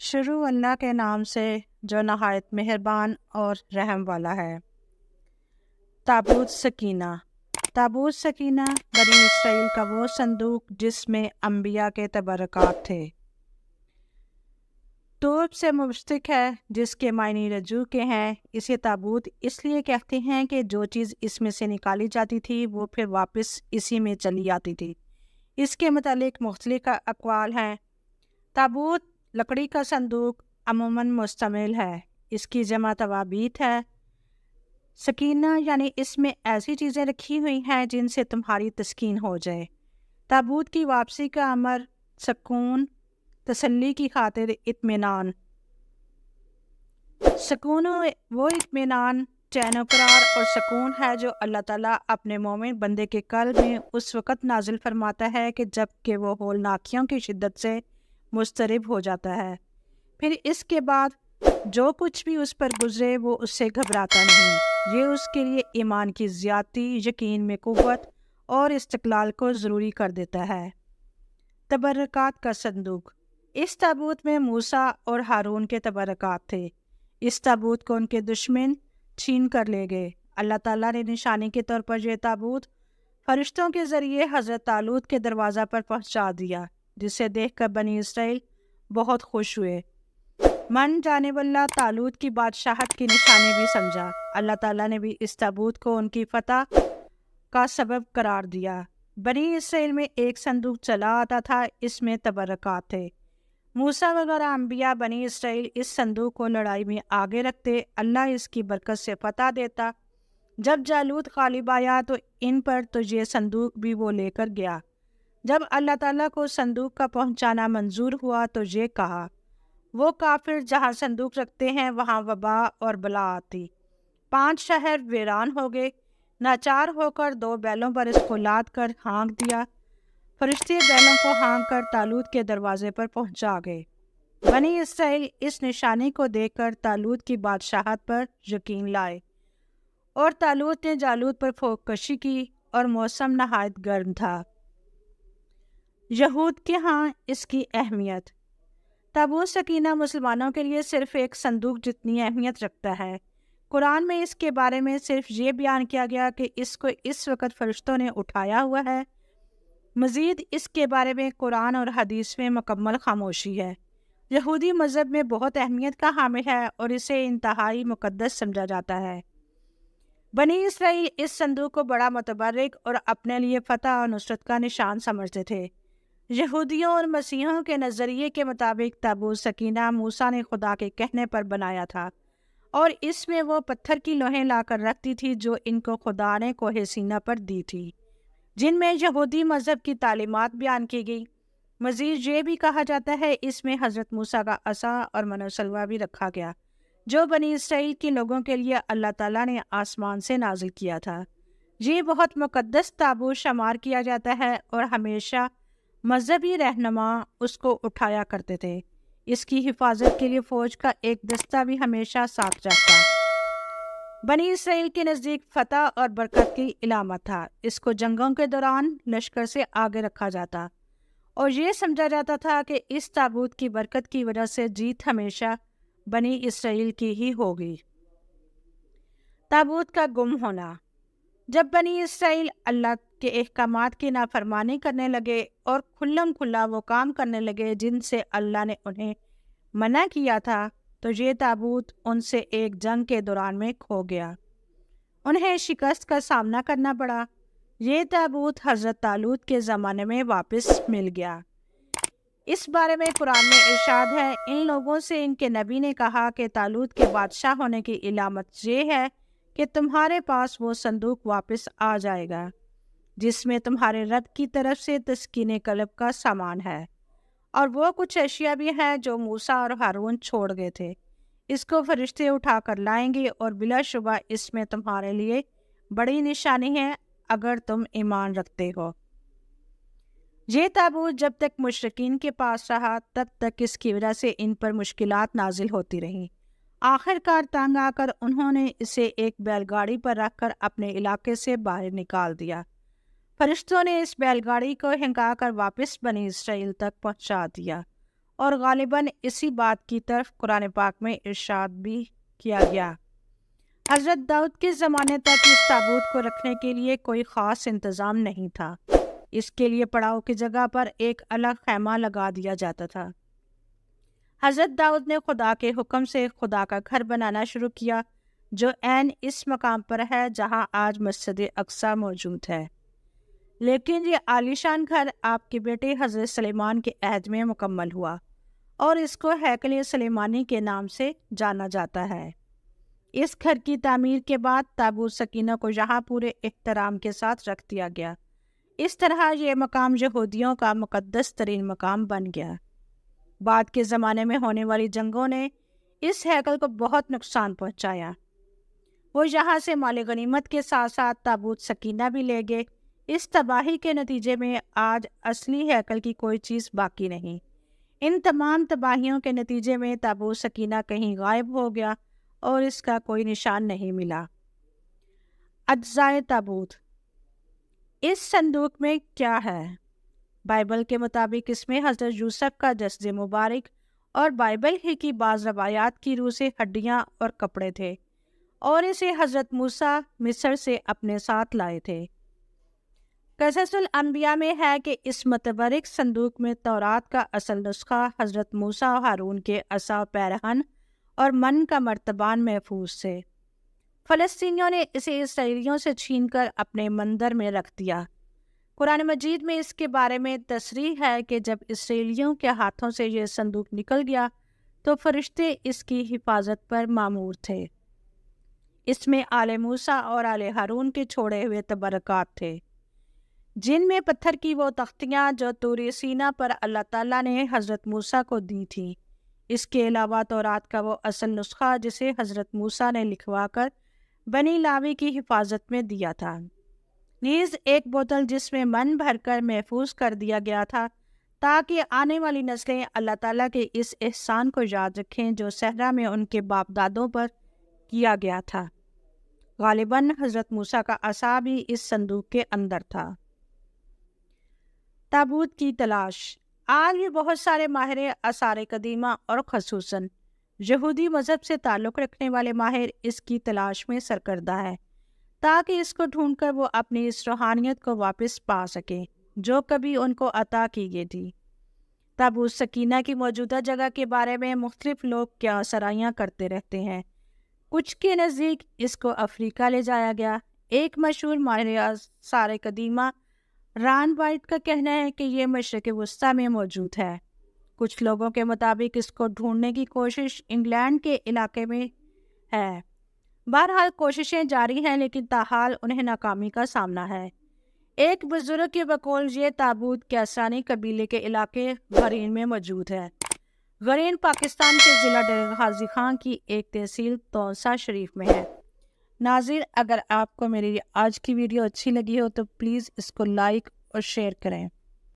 شروع اللہ کے نام سے جو نہایت مہربان اور رحم والا ہے۔ تابوت سکینہ۔ تابوت سکینہ بنی اسرائیل کا وہ صندوق جس میں انبیاء کے تبرکات تھے۔ توب سے مشتق ہے جس کے معنی رجوع کے ہیں۔ اسے تابوت اس لیے کہتے ہیں کہ جو چیز اس میں سے نکالی جاتی تھی وہ پھر واپس اسی میں چلی آتی تھی۔ اس کے متعلق مختلف اقوال ہیں۔ تابوت لکڑی کا صندوق عموماً مشتمل ہے۔ اس کی جمع توابیت ہے۔ سکینہ یعنی اس میں ایسی چیزیں رکھی ہوئی ہیں جن سے تمہاری تسکین ہو جائے۔ تابوت کی واپسی کا امر سکون، تسلی کی خاطر اطمینان۔ سکون وہ اطمینان، چین و قرار اور سکون ہے جو اللہ تعالیٰ اپنے مومن بندے کے قلب میں اس وقت نازل فرماتا ہے کہ جب کہ وہ ہولناکیوں کی شدت سے مضطرب ہو جاتا ہے۔ پھر اس کے بعد جو کچھ بھی اس پر گزرے وہ اس سے گھبراتا نہیں۔ یہ اس کے لیے ایمان کی زیادتی، یقین میں قوت اور استقلال کو ضروری کر دیتا ہے۔ تبرکات کا صندوق۔ اس تابوت میں موسیٰ اور ہارون کے تبرکات تھے۔ اس تابوت کو ان کے دشمن چھین کر لے گئے۔ اللہ تعالیٰ نے نشانی کے طور پر یہ تابوت فرشتوں کے ذریعے حضرت طالوت کے دروازہ پر پہنچا دیا، جسے دیکھ کر بنی اسرائیل بہت خوش ہوئے۔ من جانب اللہ طالوت کی بادشاہت کی نشانی بھی سمجھا۔ اللہ تعالیٰ نے بھی اس تابوت کو ان کی فتح کا سبب قرار دیا۔ بنی اسرائیل میں ایک صندوق چلا آتا تھا، اس میں تبرکات تھے۔ موسیٰ وغیرہ انبیاء بنی اسرائیل اس صندوق کو لڑائی میں آگے رکھتے، اللہ اس کی برکت سے فتح دیتا۔ جب جالوت غالب آیا تو ان پر تو یہ صندوق بھی وہ لے کر گیا۔ جب اللہ تعالیٰ کو صندوق کا پہنچانا منظور ہوا تو یہ کہا، وہ کافر جہاں صندوق رکھتے ہیں وہاں وبا اور بلا آتی۔ 5 شہر ویران ہو گئے۔ ناچار ہو کر 2 بیلوں پر اس کو لاد کر ہانک دیا۔ فرشتے بیلوں کو ہانک کر طالوت کے دروازے پر پہنچا گئے۔ بنی اسرائیل اس نشانی کو دیکھ کر طالوت کی بادشاہت پر یقین لائے، اور طالوت نے جالوت پر پھونک کشی کی، اور موسم نہایت گرم تھا۔ یہود کے ہاں اس کی اہمیت۔ تابوت سکینہ مسلمانوں کے لیے صرف ایک صندوق جتنی اہمیت رکھتا ہے۔ قرآن میں اس کے بارے میں صرف یہ بیان کیا گیا کہ اس کو اس وقت فرشتوں نے اٹھایا ہوا ہے۔ مزید اس کے بارے میں قرآن اور حدیث میں مکمل خاموشی ہے۔ یہودی مذہب میں بہت اہمیت کا حامل ہے اور اسے انتہائی مقدس سمجھا جاتا ہے۔ بنی اسرائیل اس صندوق کو بڑا متبرک اور اپنے لیے فتح اور نصرت کا نشان سمجھتے تھے۔ یہودیوں اور مسیحیوں کے نظریے کے مطابق تابوت سکینہ موسیٰ نے خدا کے کہنے پر بنایا تھا، اور اس میں وہ پتھر کی لوحیں لا کر رکھتی تھی جو ان کو خدا نے کوہ سینا پر دی تھی، جن میں یہودی مذہب کی تعلیمات بیان کی گئی۔ مزید یہ بھی کہا جاتا ہے اس میں حضرت موسیٰ کا عصا اور من و سلوہ بھی رکھا گیا، جو بنی اسرائیل کے لوگوں کے لیے اللہ تعالیٰ نے آسمان سے نازل کیا تھا۔ یہ بہت مقدس تابوت شمار کیا جاتا ہے اور ہمیشہ مذہبی رہنما اس کو اٹھایا کرتے تھے۔ اس کی حفاظت کے لیے فوج کا ایک دستہ بھی ہمیشہ ساتھ رہتا۔ بنی اسرائیل کے نزدیک فتح اور برکت کی علامت تھا۔ اس کو جنگوں کے دوران لشکر سے آگے رکھا جاتا، اور یہ سمجھا جاتا تھا کہ اس تابوت کی برکت کی وجہ سے جیت ہمیشہ بنی اسرائیل کی ہی ہوگی۔ تابوت کا گم ہونا۔ جب بنی اسرائیل اللہ کے احکامات کی نافرمانی کرنے لگے اور کھلم کھلا وہ کام کرنے لگے جن سے اللہ نے انہیں منع کیا تھا، تو یہ تابوت ان سے ایک جنگ کے دوران میں کھو گیا۔ انہیں شکست کا سامنا کرنا پڑا۔ یہ تابوت حضرت طالوت کے زمانے میں واپس مل گیا۔ اس بارے میں قرآن میں ارشاد ہے، ان لوگوں سے ان کے نبی نے کہا کہ طالوت کے بادشاہ ہونے کی علامت یہ ہے کہ تمہارے پاس وہ صندوق واپس آ جائے گا جس میں تمہارے رب کی طرف سے تسکین قلب کا سامان ہے، اور وہ کچھ اشیاء بھی ہیں جو موسیٰ اور ہارون چھوڑ گئے تھے۔ اس کو فرشتے اٹھا کر لائیں گے، اور بلا شبہ اس میں تمہارے لیے بڑی نشانی ہے اگر تم ایمان رکھتے ہو۔ یہ تابوت جب تک مشرکین کے پاس رہا تب تک اس کی وجہ سے ان پر مشکلات نازل ہوتی رہیں۔ آخر کار تنگ آ کر انہوں نے اسے ایک بیل گاڑی پر رکھ کر اپنے علاقے سے باہر نکال دیا۔ فرشتوں نے اس بیل گاڑی کو ہنکا کر واپس بنی اسرائیل تک پہنچا دیا، اور غالباً اسی بات کی طرف قرآن پاک میں ارشاد بھی کیا گیا۔ حضرت داؤد کے زمانے تک اس تابوت کو رکھنے کے لیے کوئی خاص انتظام نہیں تھا۔ اس کے لیے پڑاؤ کی جگہ پر ایک الگ خیمہ لگا دیا جاتا تھا۔ حضرت داؤد نے خدا کے حکم سے خدا کا گھر بنانا شروع کیا، جو عین اس مقام پر ہے جہاں آج مسجد اقصی موجود ہے۔ لیکن یہ عالیشان گھر آپ کے بیٹے حضرت سلیمان کے عہد میں مکمل ہوا اور اس کو ہیکل سلیمانی کے نام سے جانا جاتا ہے۔ اس گھر کی تعمیر کے بعد تابوت سکینہ کو یہاں پورے احترام کے ساتھ رکھ دیا گیا۔ اس طرح یہ مقام یہودیوں کا مقدس ترین مقام بن گیا۔ بعد کے زمانے میں ہونے والی جنگوں نے اس ہیکل کو بہت نقصان پہنچایا۔ وہ یہاں سے مال غنیمت کے ساتھ ساتھ تابوت سکینہ بھی لے گئے۔ اس تباہی کے نتیجے میں آج اصلی ہیکل کی کوئی چیز باقی نہیں۔ ان تمام تباہیوں کے نتیجے میں تابوت سکینہ کہیں غائب ہو گیا اور اس کا کوئی نشان نہیں ملا۔ اجزائے تابوت۔ اس صندوق میں کیا ہے؟ بائبل کے مطابق اس میں حضرت یوسف کا جسد مبارک اور بائبل ہی کی بعض روایات کی روح سے ہڈیاں اور کپڑے تھے، اور اسے حضرت موسیٰ مصر سے اپنے ساتھ لائے تھے۔ قصص الانبیاء میں ہے کہ اس متبرک صندوق میں تورات کا اصل نسخہ حضرت موسیٰ و ہارون کے عصا و پیرہن اور من کا مرتبان محفوظ تھے۔ فلسطینیوں نے اسے اسرائیلیوں سے چھین کر اپنے مندر میں رکھ دیا۔ قرآن مجید میں اس کے بارے میں تصریح ہے کہ جب اسرائیلیوں کے ہاتھوں سے یہ صندوق نکل گیا تو فرشتے اس کی حفاظت پر مامور تھے۔ اس میں آل موسیٰ اور آل ہارون کے چھوڑے ہوئے تبرکات تھے، جن میں پتھر کی وہ تختیاں جو طور سینا پر اللہ تعالیٰ نے حضرت موسیٰ کو دی تھیں۔ اس کے علاوہ تورات کا وہ اصل نسخہ جسے حضرت موسیٰ نے لکھوا کر بنی لاوی کی حفاظت میں دیا تھا، نیز ایک بوتل جس میں من بھر کر محفوظ کر دیا گیا تھا تاکہ آنے والی نسلیں اللہ تعالیٰ کے اس احسان کو یاد رکھیں جو صحرا میں ان کے باپ دادوں پر کیا گیا تھا۔ غالباً حضرت موسیٰ کا عصا بھی اس صندوق کے اندر تھا۔ تابوت کی تلاش۔ آج بھی بہت سارے ماہر آثار قدیمہ اور خصوصاً یہودی مذہب سے تعلق رکھنے والے ماہر اس کی تلاش میں سرگردہ ہے تاکہ اس کو ڈھونڈ کر وہ اپنی اس روحانیت کو واپس پا سکیں جو کبھی ان کو عطا کی گئی تھی۔ تابوت سکینہ کی موجودہ جگہ کے بارے میں مختلف لوگ کیا سرائیاں کرتے رہتے ہیں۔ کچھ کے نزدیک اس کو افریقہ لے جایا گیا۔ ایک مشہور ماہر آثار قدیمہ ران وائٹ کا کہنا ہے کہ یہ مشرق وسطیٰ میں موجود ہے۔ کچھ لوگوں کے مطابق اس کو ڈھونڈنے کی کوشش انگلینڈ کے علاقے میں ہے۔ بہرحال کوششیں جاری ہیں لیکن تاحال انہیں ناکامی کا سامنا ہے۔ ایک بزرگ کے بقول یہ تابوت کیسانی قبیلے کے علاقے غرین میں موجود ہے۔ غرین پاکستان کے ضلع ڈیرہ غازی خان کی ایک تحصیل توسہ شریف میں ہے۔ ناظر، اگر آپ کو میری آج کی ویڈیو اچھی لگی ہو تو پلیز اس کو لائک اور شیئر کریں۔